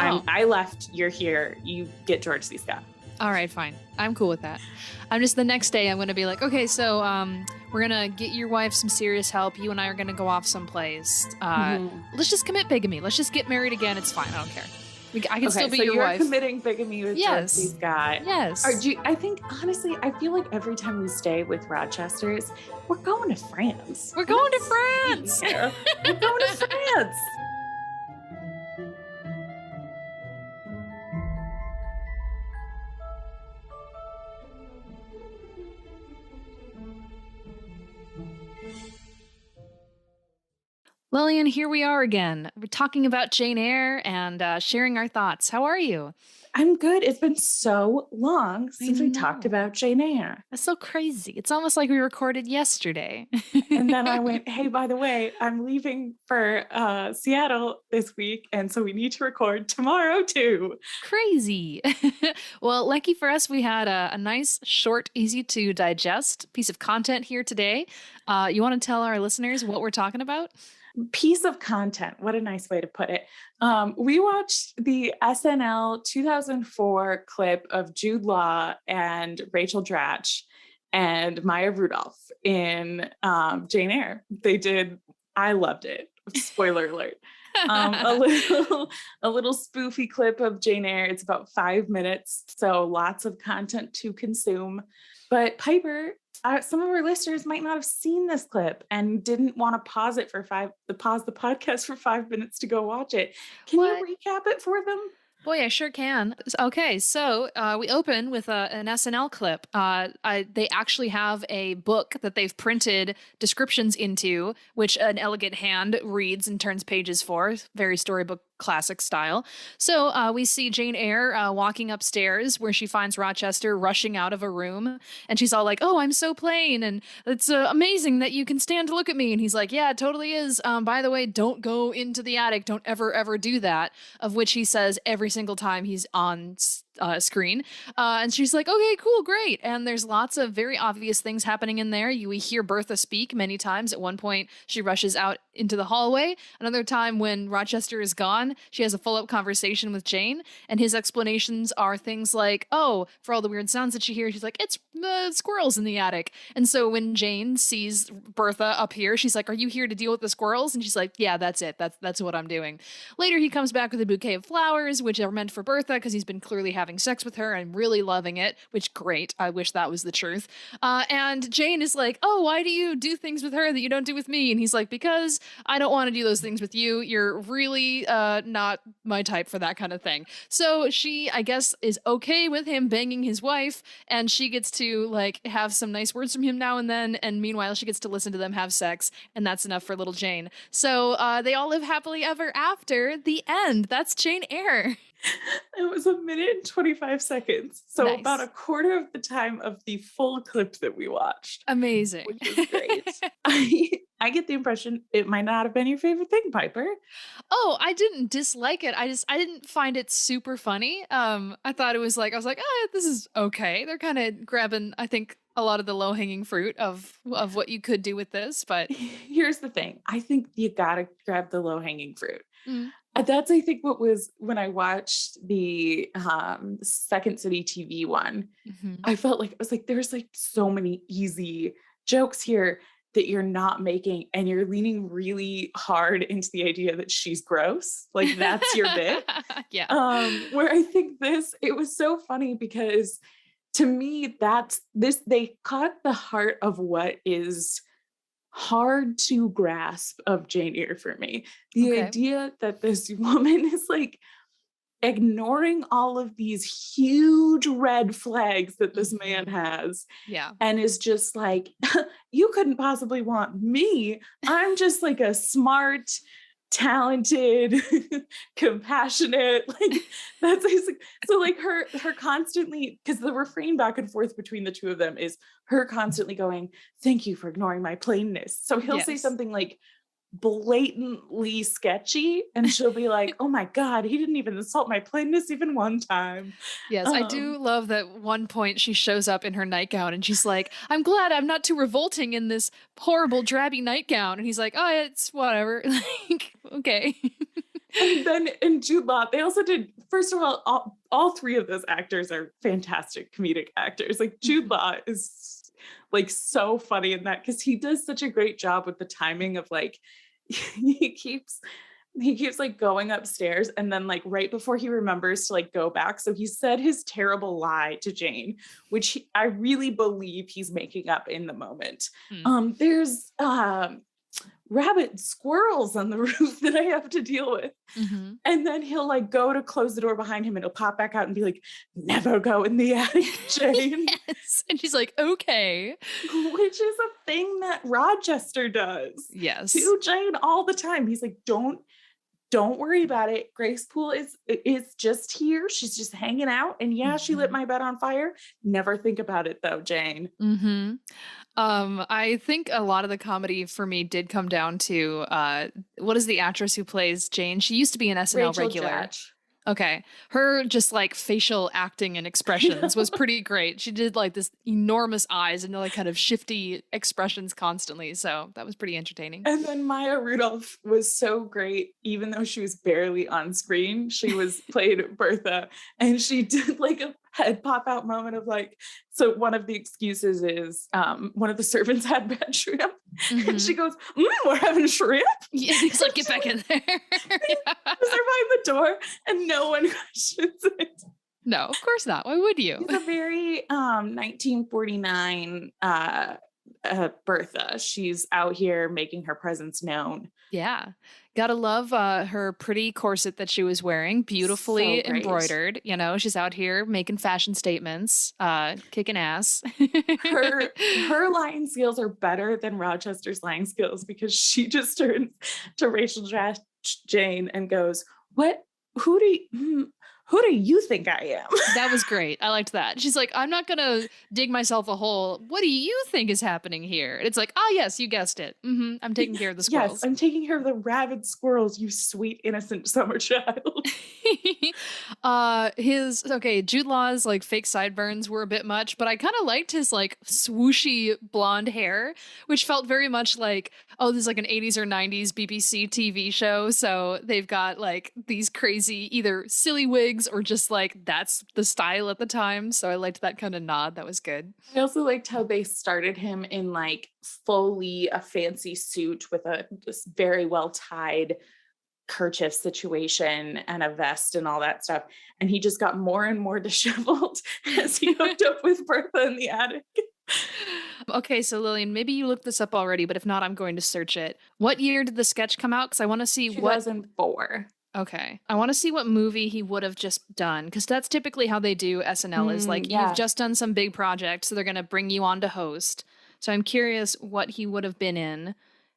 Oh. I left, you're here, you get George C. Scott. All right, fine. I'm cool with that. I'm just the next day I'm going to be like, okay, so we're going to get your wife some serious help. You and I are going to go off someplace. Let's just commit bigamy. Let's just get married again. It's fine. I don't care. I can still be your wife. You're committing bigamy with George C. Scott. Yes. I think, honestly, I feel like every time we stay with Rochesters, we're going to France. We're going to France. We're going to France. Lillian, here we are again. We're talking about Jane Eyre and sharing our thoughts. How are you? I'm good. It's been so long since we talked about Jane Eyre. That's so crazy. It's almost like we recorded yesterday. And then I went, hey, by the way, I'm leaving for Seattle this week, and so we need to record tomorrow too. Crazy. Well, lucky for us, we had a nice, short, easy to digest piece of content here today. You want to tell our listeners what we're talking about? Piece of content. What a nice way to put it. We watched the SNL 2004 clip of Jude Law and Rachel Dratch and Maya Rudolph in Jane Eyre. I loved it. Spoiler alert. A little spoofy clip of Jane Eyre. It's about 5 minutes, so lots of content to consume. But Piper, some of our listeners might not have seen this clip and didn't want to pause the podcast for 5 minutes to go watch it. Can you recap it for them? Boy, I sure can. Okay, so we open with an SNL clip. They actually have a book that they've printed descriptions into, which an elegant hand reads and turns pages for. Very storybook classic style. So we see Jane Eyre walking upstairs where she finds Rochester rushing out of a room. And she's all like, oh, I'm so plain. And it's amazing that you can stand to look at me. And he's like, yeah, it totally is. By the way, don't go into the attic. Don't ever do that. Of which he says every single time he's on screen. And she's like, okay, cool, great. And there's lots of very obvious things happening in there. We hear Bertha speak many times. At one point, she rushes out into the hallway. Another time when Rochester is gone, she has a full-up conversation with Jane. And his explanations are things like, oh, for all the weird sounds that she hears, she's like, it's squirrels in the attic. And so when Jane sees Bertha up here, she's like, are you here to deal with the squirrels? And she's like, yeah, that's it. That's what I'm doing. Later, he comes back with a bouquet of flowers, which are meant for Bertha because he's been clearly having sex with her and really loving it, which great. I wish that was the truth. And Jane is like, oh, why do you do things with her that you don't do with me? And he's like, because I don't want to do those things with you. You're really not my type for that kind of thing. So she, I guess, is okay with him banging his wife, and she gets to like have some nice words from him now and then. And meanwhile, she gets to listen to them have sex, and that's enough for little Jane. So they all live happily ever after. The end. That's Jane Eyre. It was 1 minute and 25 seconds. So nice. About a quarter of the time of the full clip that we watched. Amazing. Which was great. I get the impression it might not have been your favorite thing, Piper. Oh, I didn't dislike it. I didn't find it super funny. I thought it was like, I was like, this is okay. They're kind of grabbing, I think, a lot of the low-hanging fruit of what you could do with this. But here's the thing. I think you gotta grab the low-hanging fruit. Mm. That's, I think, what was when I watched the Second City TV one. Mm-hmm. I felt like, I was like, there's like so many easy jokes here that you're not making, and you're leaning really hard into the idea that she's gross. Like that's your bit. Yeah. Where I think it was so funny because to me, they caught the heart of what is hard to grasp of Jane Eyre for me. The idea that this woman is like ignoring all of these huge red flags that this man has. Yeah. And is just like, you couldn't possibly want me. I'm just like a smart, talented, compassionate, like that's basic. So like her constantly, because the refrain back and forth between the two of them is her constantly going, thank you for ignoring my plainness. So he'll say something like blatantly sketchy and she'll be like, oh my God, he didn't even insult my plainness even one time. Yes, I do love that one point she shows up in her nightgown and she's like, I'm glad I'm not too revolting in this horrible drabby nightgown. And he's like, oh, it's whatever. Like, okay. And then in Jude Law, they also did, first of all three of those actors are fantastic comedic actors. Like Jude Mhm. Law is like so funny in that because he does such a great job with the timing of like he keeps he keeps like going upstairs and then like right before he remembers to like go back. So he said his terrible lie to Jane, which I really believe he's making up in the moment. Mm. There's rabbit squirrels on the roof that I have to deal with. Mhm. And then he'll like go to close the door behind him and he'll pop back out and be like, never go in the attic, Jane. Yes. And she's like, okay. Which is a thing that Rochester does Yes. to Jane all the time. He's like, don't worry about it. Grace Poole is just here. She's just hanging out. And yeah, she lit Mhm. my bed on fire. Never think about it though, Jane. Mhm. I think a lot of the comedy for me did come down to what is the actress who plays Jane? She used to be an SNL Rachel regular. Dratch. Okay. Her just like facial acting and expressions was pretty great. She did like this enormous eyes and like kind of shifty expressions constantly. So that was pretty entertaining. And then Maya Rudolph was so great, even though she was barely on screen. She was played Bertha, and she did like a head pop out moment of like, so one of the excuses is one of the servants had bad shrimp, and she Mhm. goes, we're having shrimp. Yeah, he's like, get back in there. Yeah. Because they're behind the door, and no one questions it. No, of course not. Why would you? It's a very 1949 Bertha. She's out here making her presence known. Yeah. Gotta love her pretty corset that she was wearing, So beautifully great. embroidered. You know, she's out here making fashion statements, kicking ass. Her lying skills are better than Rochester's lying skills because she just turns to Rachel Dratch Jane and goes, "What? Who do you, who do you think I am?" That was great. I liked that. She's like, I'm not gonna dig myself a hole. What do you think is happening here? And it's like, oh yes, you guessed it. I'm taking care of the Yes, squirrels. I'm taking care of the rabid squirrels, you sweet innocent summer child. His okay, Jude Law's like fake sideburns were a bit much, but I kind of liked his like swooshy blonde hair, which felt very much like, oh, this is like an 80s or 90s BBC TV show. So they've got like these crazy either silly wigs or just like that's the style at the time. So I liked that kind of nod. That was good. I also liked how they started him in like fully a fancy suit with a just very well tied kerchief situation and a vest and all that stuff. And he just got more and more disheveled as he hooked up with Bertha in the attic. Okay, so Lillian, maybe you looked this up already, but if not, I'm going to search it. What year did the sketch come out? Because I want to see what. 2004. Okay. I want to see what movie he would have just done because that's typically how they do SNL is like you've Yeah. just done some big project, so they're going to bring you on to host. So I'm curious what he would have been in.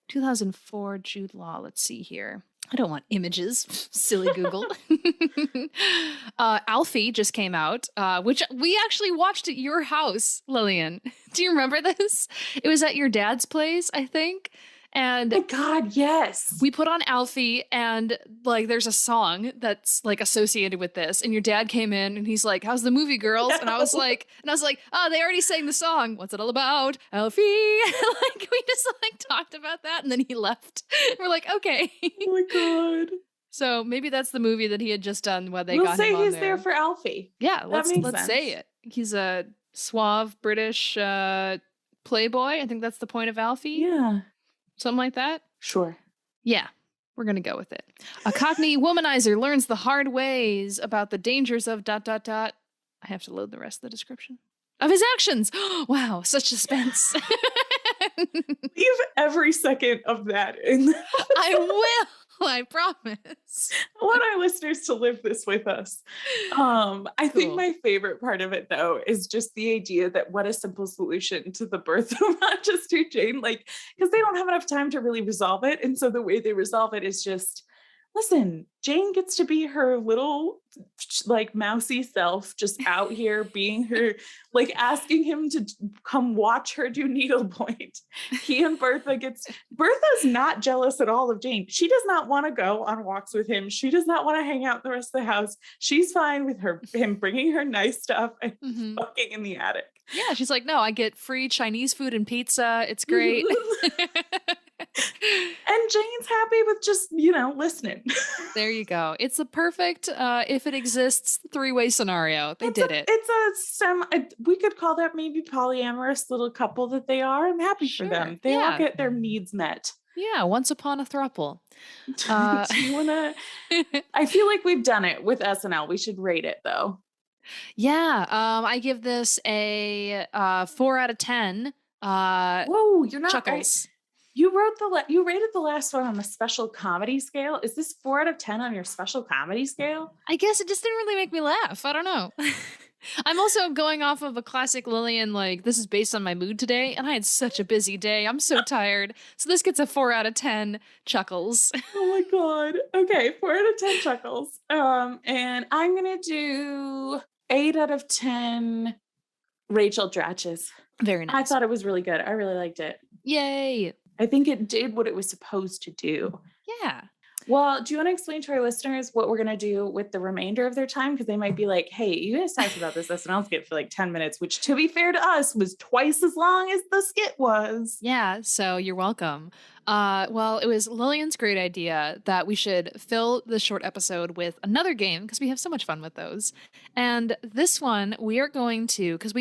2004 Jude Law. Let's see here. I don't want images. Silly Google. Alfie just came out, which we actually watched at your house, Lillian. Do you remember this? It was at your dad's place, I think. And Oh my God, yes. we put on Alfie and like there's a song that's like associated with this and your dad came in and he's like, how's the movie, girls? And I was No. like, oh, they already sang the song. What's it all about? Alfie. Like we just like talked about that and then he left. We're like, okay. Oh my God. So maybe that's the movie that he had just done while they We'll got say him on he's there. there for Alfie. Yeah, That let's makes say sense. it. He's a suave British playboy. I think that's the point of Alfie. Yeah. Something like that. Sure. Yeah, we're going to go with it. A Cockney womanizer learns the hard ways about the dangers of ... I have to load the rest of the description. Of his actions. Wow, such suspense. Leave every second of that in. I will, I promise. I want our listeners to live this with us. I think Cool. my favorite part of it though is just the idea that what a simple solution to the birth of Rochester Jane, like, because they don't have enough time to really resolve it. And so the way they resolve it is just, listen, Jane gets to be her little like mousy self, just out here being her, like asking him to come watch her do needlepoint. He and Bertha's not jealous at all of Jane. She does not want to go on walks with him. She does not want to hang out in the rest of the house. She's fine with him bringing her nice stuff and Mhm. fucking in the attic. Yeah, she's like, no, I get free Chinese food and pizza. It's great. And Jane's happy with just, listening. There you go. It's a perfect, if it exists, three-way scenario. They did it. We could call that maybe polyamorous little couple that they are. I'm happy for them. They all get their needs met. Yeah, once upon a throuple. Do you want to? I feel like we've done it with SNL. We should rate it though. Yeah, I give this a 4 out of 10. Whoa, you're not chuckles. You rated the last one on the special comedy scale. Is this 4 out of 10 on your special comedy scale? I guess it just didn't really make me laugh. I don't know. I'm also going off of a classic Lillian, like, this is based on my mood today, and I had such a busy day. I'm so tired. So this gets a 4 out of 10 chuckles. Oh my God. Okay, 4 out of 10 chuckles. And I'm gonna do 8 out of 10 Rachel Dratches. Very nice. I thought it was really good. I really liked it. Yay. I think it did what it was supposed to do. Yeah. Well, do you want to explain to our listeners what we're going to do with the remainder of their time? Because they might be like, hey, you guys talked about this SNL skit for like 10 minutes, which to be fair to us was twice as long as the skit was. Yeah, so you're welcome. Well, it was Lillian's great idea that we should fill the short episode with another game because we have so much fun with those. And this one we are going to, because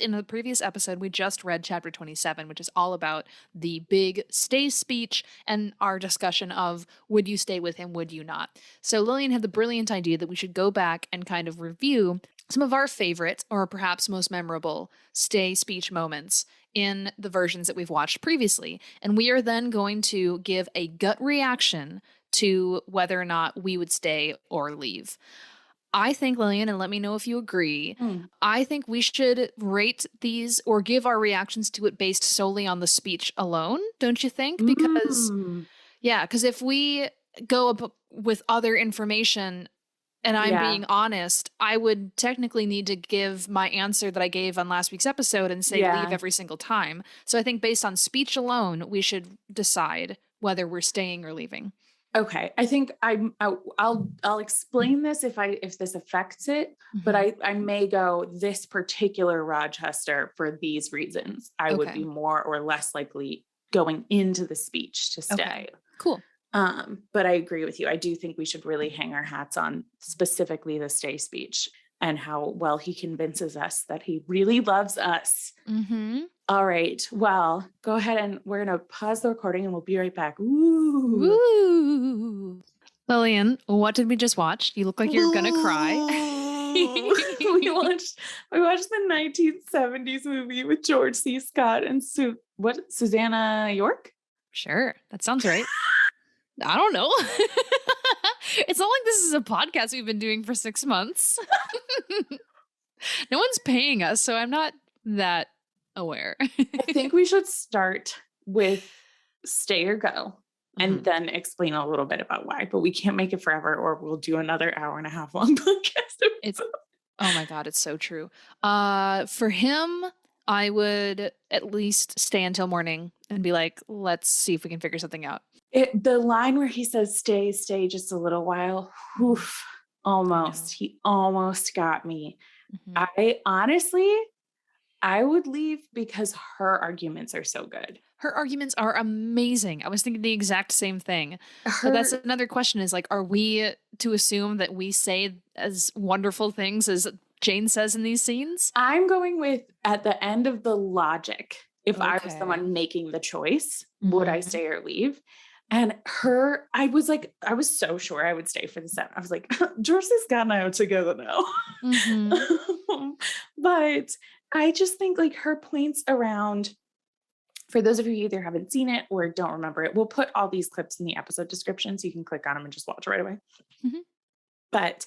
in the previous episode, we just read chapter 27, which is all about the big stay speech and our discussion of would you stay with him, would you not? So Lillian had the brilliant idea that we should go back and kind of review some of our favorite or perhaps most memorable stay speech moments in the versions that we've watched previously. And we are then going to give a gut reaction to whether or not we would stay or leave. I think, Lillian, and let me know if you agree, I think we should rate these or give our reactions to it based solely on the speech alone, don't you think? Because, because if we go up with other information and I'm being honest, I would technically need to give my answer that I gave on last week's episode and say leave every single time. So I think based on speech alone, we should decide whether we're staying or leaving. Okay, I think I'll explain this if this affects it, but I may go this particular Rochester for these reasons. I would be more or less likely going into the speech to stay. Okay. Cool. But I agree with you. I do think we should really hang our hats on specifically the stay speech and how well he convinces us that he really loves us. All right. Well, go ahead and we're going to pause the recording and we'll be right back. Ooh. Ooh. Lillian, what did we just watch? You look like you're going to cry. we watched the 1970s movie with George C. Scott and Susanna York? Sure. That sounds right. I don't know. It's not like this is a podcast we've been doing for 6 months. No one's paying us, so I'm not that aware. I think we should start with stay or go and then explain a little bit about why, but we can't make it forever or we'll do another hour and a half long podcast. Oh my God, it's so true. For him, I would at least stay until morning and be like, let's see if we can figure something out. The line where he says, stay just a little while. Oof, almost. He almost got me. I would leave because her arguments are so good. Her arguments are amazing. I was thinking the exact same thing. But that's another question is like, are we to assume that we say as wonderful things as Jane says in these scenes? I'm going with at the end of the logic. If I was the one making the choice, would I stay or leave? And I was so sure I would stay for the 7. I was like, George C. Scott and I are together now. But I just think like her points around, for those of you who either haven't seen it or don't remember it, we'll put all these clips in the episode description so you can click on them and just watch right away. But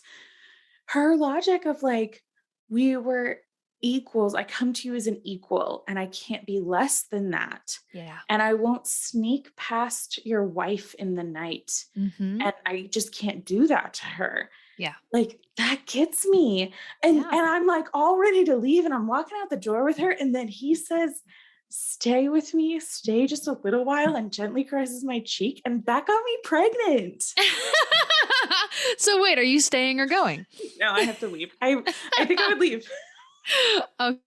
her logic of like, we were equals. I come to you as an equal and I can't be less than that. Yeah. And I won't sneak past your wife in the night. And I just can't do that to her. Yeah. Like that gets me. And I'm like all ready to leave and I'm walking out the door with her. And then he says, stay with me, stay just a little while, and gently caresses my cheek. And that got me pregnant. So wait, are you staying or going? No, I have to leave. I think I would leave.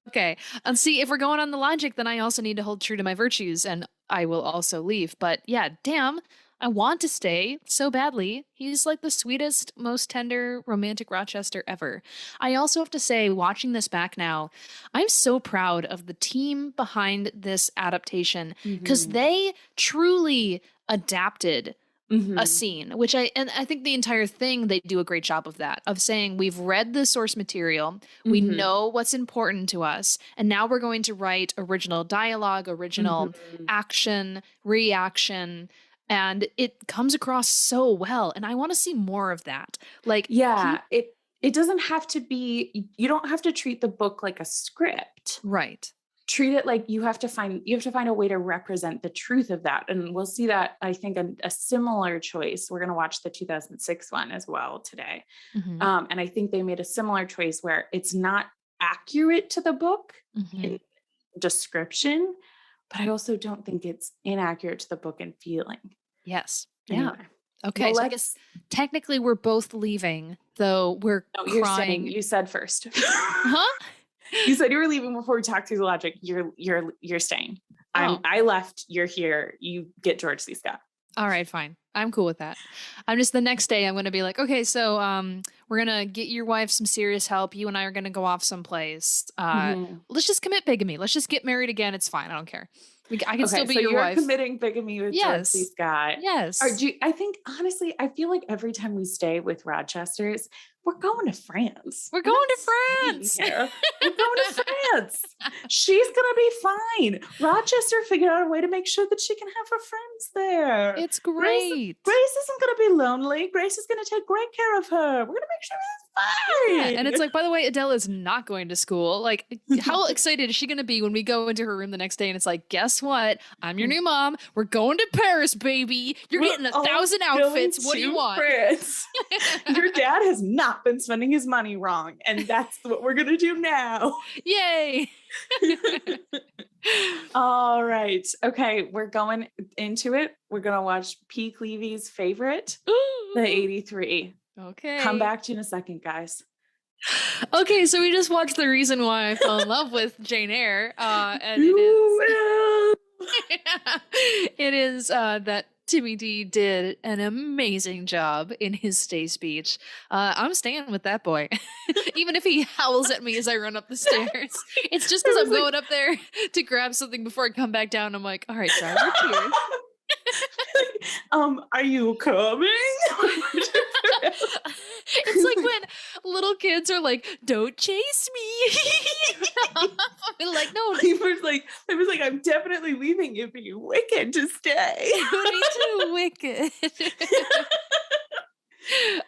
Okay. And see, if we're going on the logic, then I also need to hold true to my virtues and I will also leave. But yeah, damn, I want to stay so badly. He's like the sweetest, most tender, romantic Rochester ever. I also have to say, watching this back now, I'm so proud of the team behind this adaptation because Mhm. they truly adapted a Mhm. scene, which I think the entire thing they do a great job of that, of saying we've read the source material, we Mhm. know what's important to us, and now we're going to write original dialogue, original Mhm. action, reaction, and it comes across so well. And I want to see more of that. Like Yeah, it doesn't have to be, you don't have to treat the book like a script. right. Treat it like you have to find a way to represent the truth of that, and we'll see that, I think, a similar choice. We're gonna watch the 2006 one as well today. Hmm. And I think they made a similar choice where it's not accurate to the book Hmm. in description, but I also don't think it's inaccurate to the book in feeling. Yes. Yeah. Anyway, Okay. well, So I guess let's technically we're both leaving, though we're no, you're staying. crying. You said first. Huh? You said you were leaving before we talked through the logic. You're staying. Oh. I left. You're here. You get George C. Scott. All right, fine. I'm cool with that. I'm just the next day I'm gonna be like, okay, so we're gonna get your wife some serious help. You and I are gonna go off someplace. Mhm. Let's just commit bigamy. Let's just get married again. It's fine. I don't care. I can still Okay, be so your you're wife. committing bigamy with George C. Yes. Scott. Or Yes. do you, I think honestly, I feel like every time we stay with Rochester's, we're going to France. We're We're not going to staying France. here. We're going to France. She's gonna be fine. Rochester figured out a way to make sure that she can have her friends there. It's Grace, great. Grace isn't gonna be lonely. Grace is gonna take great care of her. We're gonna make sure Yeah, and it's it's fine. like, by the way, Adele is not going to school. Like, how excited is she going to be when we go into her room the next day and it's like, guess what? I'm your new mom. We're going to Paris, baby. You're We're getting a all 1,000 going outfits. What do you to want? France. Your dad has not been spending his money wrong, and that's what we're gonna do now. Yay. All right. Okay, we're going into it. We're gonna watch P. Cleavy's favorite, the 83. Come Okay. back to you in a second, guys. Okay, so we just watched the reason why I fell in love with Jane Eyre, and it is You will. it is that Timmy D did an amazing job in his stay speech. I'm staying with that boy, even if he howls at me as I run up the stairs. It's just because I I'm was like, going up there to grab something before I come back down. I'm like, all right, dry your tears. are you coming? It's like when little kids are like, "Don't chase me." I'm like, no, I was like, I'm definitely leaving if you wicked to stay. me too, wicked.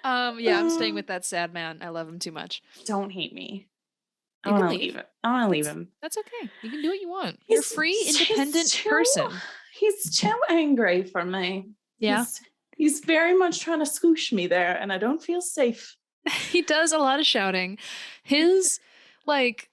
Yeah, I'm staying with that sad man. I love him too much. Don't hate me. I You can want to leave. leave it. I want to leave That's him. that's okay. You can do what you want. You're a free, independent too, person. he's too angry for me. Yeah. He's very much trying to scoosh me there, and I don't feel safe. He does a lot of shouting. His like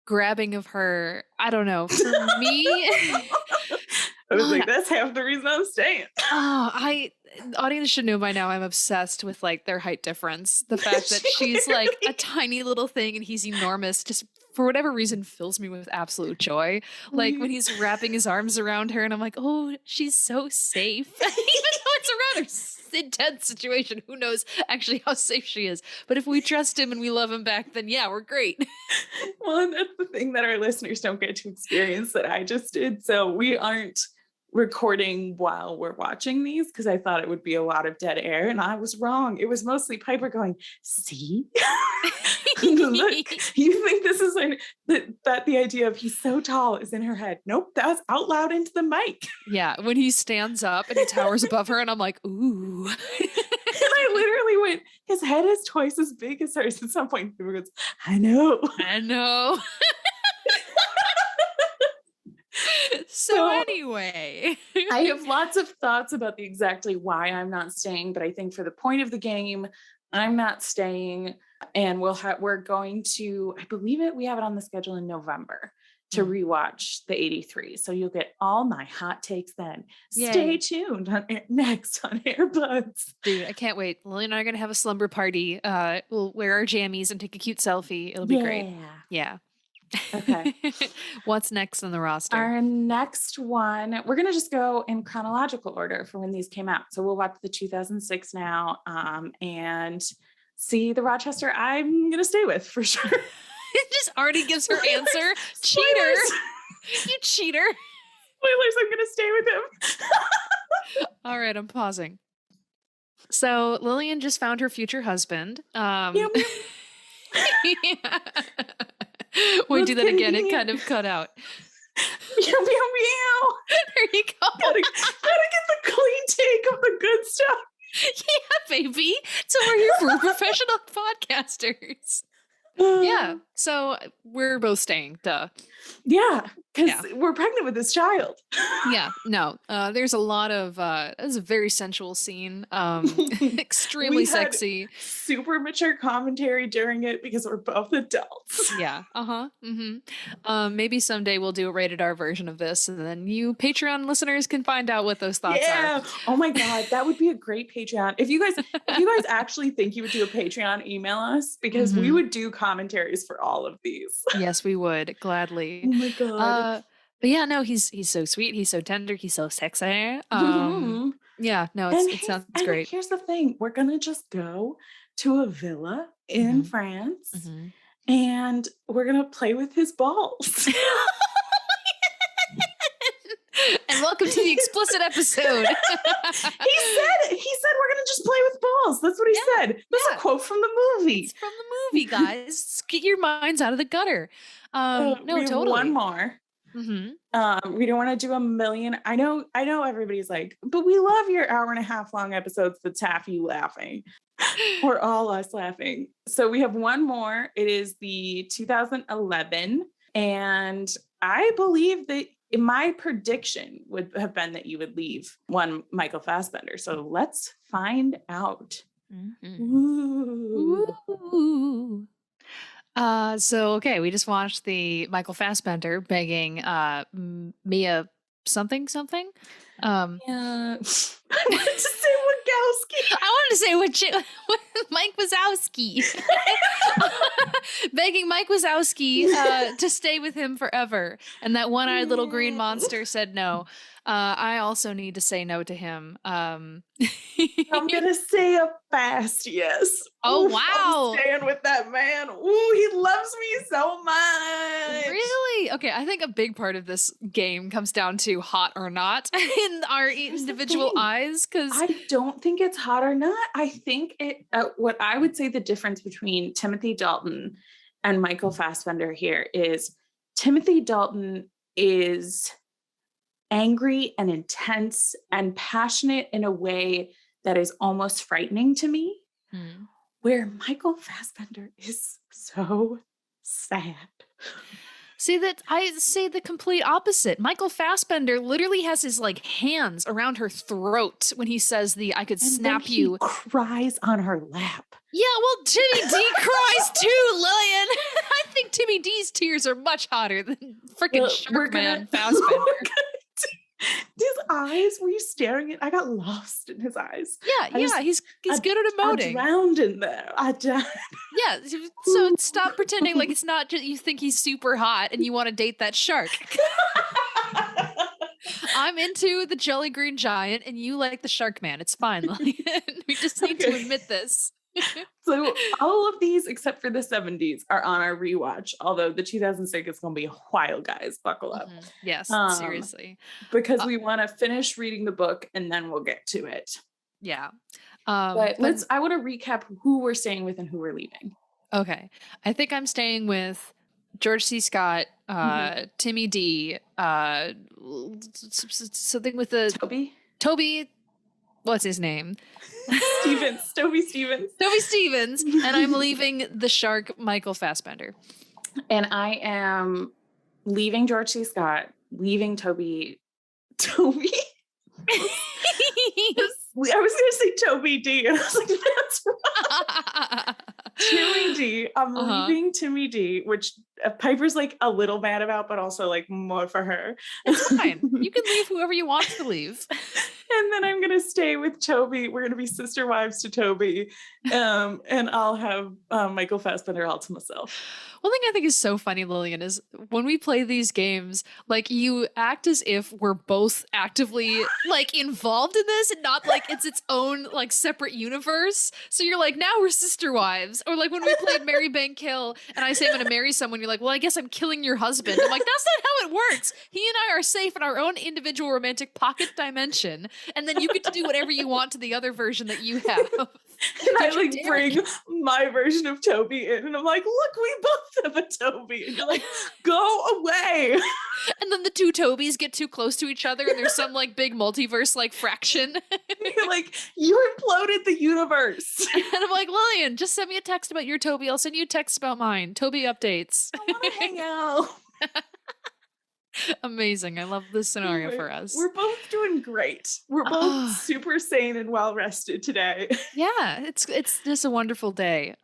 grabbing of her, I don't know. For me, I was like, God, that's half the reason I'm staying. I audience should know by now I'm obsessed with like their height difference. The fact that she's like a tiny little thing and he's enormous just for whatever reason fills me with absolute joy. Like when he's wrapping his arms around her and I'm like, "Oh, she's so safe." Even though it's a rather intense situation, who knows actually how safe she is. But if we trust him and we love him back, then yeah, we're great. Well, and that's the thing that our listeners don't get to experience that I just did. So we aren't recording while we're watching these because I thought it would be a lot of dead air, and I was wrong. It was mostly Piper going, "See, look, you think this is that the idea of he's so tall is in her head? Nope, that was out loud into the mic." Yeah, when he stands up and he towers above her, and I'm like, ooh. And I literally went, his head is twice as big as hers. At some point, Piper goes, "I know." I know. So anyway, I have lots of thoughts about the exactly why I'm not staying, but I think for the point of the game, I'm not staying. And we're going to, I believe we have it on the schedule in November to rewatch the 83. So you'll get all my hot takes then. Yay. Stay tuned next on Airbuds. Dude, I can't wait. Lillian and I are gonna have a slumber party. We'll wear our jammies and take a cute selfie. It'll be great. Yeah. Okay. What's next on the roster? Our next one, we're going to just go in chronological order for when these came out. So we'll watch the 2006 now, and see the Rochester I'm going to stay with for sure. It just already gives her answer. Cheater. Spoilers. You cheater. Spoilers, I'm going to stay with him. All right, I'm pausing. So Lillian just found her future husband. Meow, meow. We do that again. It kind of cut out. Meow, meow, meow. There you go. Gotta get the clean take of the good stuff. Yeah, baby. So we're here for professional podcasters. Yeah. So we're both staying. Duh. Yeah, because we're pregnant with this child. Yeah. No. There's a lot of. It's a very sensual scene. Extremely sexy. Super mature commentary during it because we're both adults. Yeah. Maybe someday we'll do a rated R version of this, and then you Patreon listeners can find out what those thoughts are. Oh my god, that would be a great Patreon. If you guys actually think you would do a Patreon, email us because we would do commentaries for all of these. Yes, we would gladly. Oh my god. But yeah, no, he's so sweet. He's so tender. He's so sexy. Yeah, no, it sounds great. Here's the thing: we're gonna just go to a villa in France, and we're gonna play with his balls. And welcome to the explicit episode. He said we're gonna just play with balls. That's what he said. That's a quote from the movie. It's from the movie, guys. Get your minds out of the gutter. No, totally. One more. We don't want to do a million. I know everybody's like, but we love your hour and a half long episodes that's half you laughing or all us laughing. So we have one more. It is the 2011. And I believe that my prediction would have been that you would leave one Michael Fassbender. So let's find out. Ooh. So okay, we just watched the Michael Fassbender begging Mia something. Yeah. I wanted to say Wachowski. I wanted to say Mike Wazowski. Begging Mike Wazowski to stay with him forever. And that one-eyed little green monster said no. I also need to say no to him. I'm gonna say a fast yes. Oh, wow. I'm staying with that man. Ooh, he loves me so much. Really? Okay, I think a big part of this game comes down to hot or not in our individual eyes. Because I don't think it's hot or not. I think it. What I would say the difference between Timothy Dalton and Michael Fassbender here is Timothy Dalton is angry and intense and passionate in a way that is almost frightening to me, where Michael Fassbender is so sad. See, that I say the complete opposite. Michael Fassbender literally has his like hands around her throat when he says I could snap you. He cries on her lap. Yeah, well, Timmy D cries too, Lillian. I think Timmy D's tears are much hotter than freaking Sharkman Fassbender. His eyes, were you staring at? I got lost in his eyes. Yeah, he's good at emoting. I drowned in there. Yeah, so stop pretending like it's not just you think he's super hot and you want to date that shark. I'm into the Jolly Green Giant and you like the Shark Man. It's fine, Lillian. We just need to admit this. So all of these, except for the 70s, are on our rewatch. Although the 2006 is going to be a while, guys. Buckle up. Yes, seriously. Because we want to finish reading the book and then we'll get to it. Yeah. But I want to recap who we're staying with and who we're leaving. Okay. I think I'm staying with George C. Scott, Timmy D, something with the Toby. What's his name? Toby Stevens. Toby Stevens. And I'm leaving the shark, Michael Fassbender. And I am leaving George C. Scott, leaving Toby. I was going to say Toby D. And I was like, that's wrong. Timmy D. I'm leaving Timmy D, which Piper's like a little mad about, but also like more for her. It's fine. You can leave whoever you want to leave. And And then I'm gonna stay with Toby. We're gonna be sister wives to Toby, and I'll have Michael Fassbender all to myself. One thing I think is so funny, Lillian, is when we play these games, like you act as if we're both actively like involved in this and not like it's its own like separate universe. So you're like, now we're sister wives. Or like when we played Mary Bank Kill and I say I'm gonna marry someone, you're like, well, I guess I'm killing your husband. I'm like, that's not how it works. He and I are safe in our own individual romantic pocket dimension. And then you get to do whatever you want to the other version that you have. And I like bring my version of Toby in, and I'm like, look, we both have a Toby. And you're like, go away. And then the two Tobys get too close to each other, and there's some like big multiverse like fraction. You're like, you imploded the universe. And I'm like, Lillian, just send me a text about your Toby. I'll send you a text about mine. Toby updates. I want to hang out. Amazing. I love this scenario for us. We're both doing great. We're both super sane and well rested today. Yeah, it's just a wonderful day.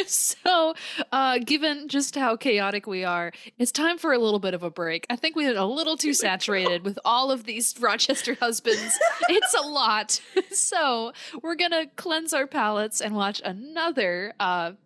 So given just how chaotic we are, it's time for a little bit of a break. I think we get a little too saturated with all of these Rochester husbands. It's a lot. So we're gonna cleanse our palates and watch another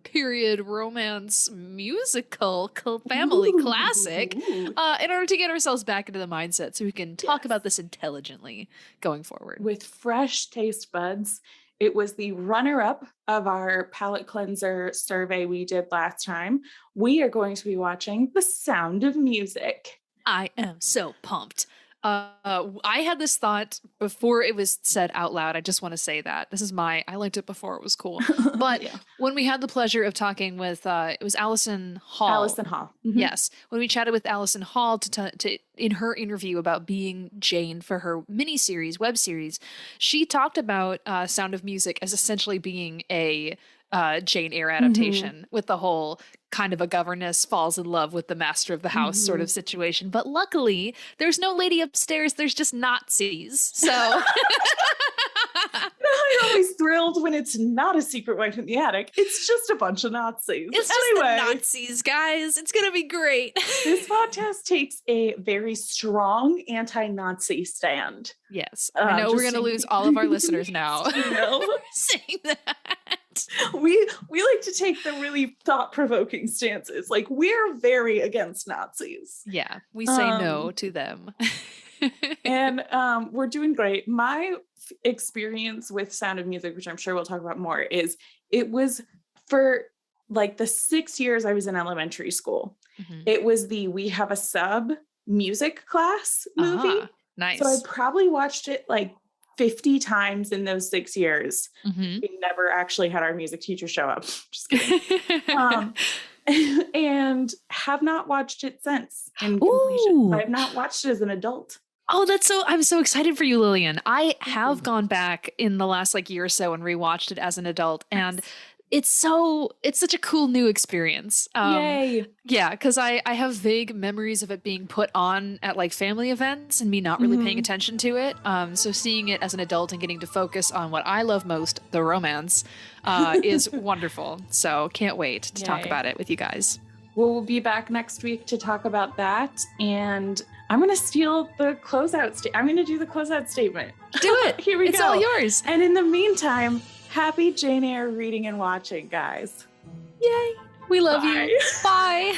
period romance musical family classic. In order to get ourselves back into the mindset so we can talk about this intelligently going forward. With fresh taste buds. It was the runner-up of our palate cleanser survey we did last time. We are going to be watching The Sound of Music. I am so pumped. I had this thought before it was said out loud. I just want to say that I liked it before it was cool. But when we had the pleasure of talking with, it was Allison Hall. Allison Hall. Mm-hmm. Yes. When we chatted with Allison Hall to in her interview about being Jane for her miniseries, web series, she talked about Sound of Music as essentially being a Jane Eyre adaptation with the whole kind of a governess falls in love with the master of the house sort of situation. But luckily, there's no lady upstairs. There's just Nazis. So I'm always thrilled when it's not a secret wife in the attic. It's just a bunch of Nazis. It's just the Nazis, guys. It's going to be great. This podcast takes a very strong anti-Nazi stand. Yes. I know we're going to lose all of our listeners now. Saying that. We like to take the really thought-provoking stances. Like, we're very against Nazis. Yeah, we say no to them. And we're doing great. My experience with Sound of Music, which I'm sure we'll talk about more, is it was for like the 6 years I was in elementary school. It was the We Have a Sub music class movie. Nice. So I probably watched it like 50 times in those 6 years. We never actually had our music teacher show up. Just kidding. And have not watched it since in completion. I have not watched it as an adult. Oh, I'm so excited for you, Lillian. I have gone back in the last like year or so and rewatched it as an adult, and it's such a cool new experience. Yay. Yeah, because I have vague memories of it being put on at like family events and me not really paying attention to it. So seeing it as an adult and getting to focus on what I love most, the romance, is wonderful. So can't wait to talk about it with you guys. We'll be back next week to talk about that. And I'm going to steal the closeout I'm going to do the closeout statement. Do it. Here we go. It's all yours. And in the meantime, happy Jane Eyre reading and watching, guys. Yay. We love you. Bye.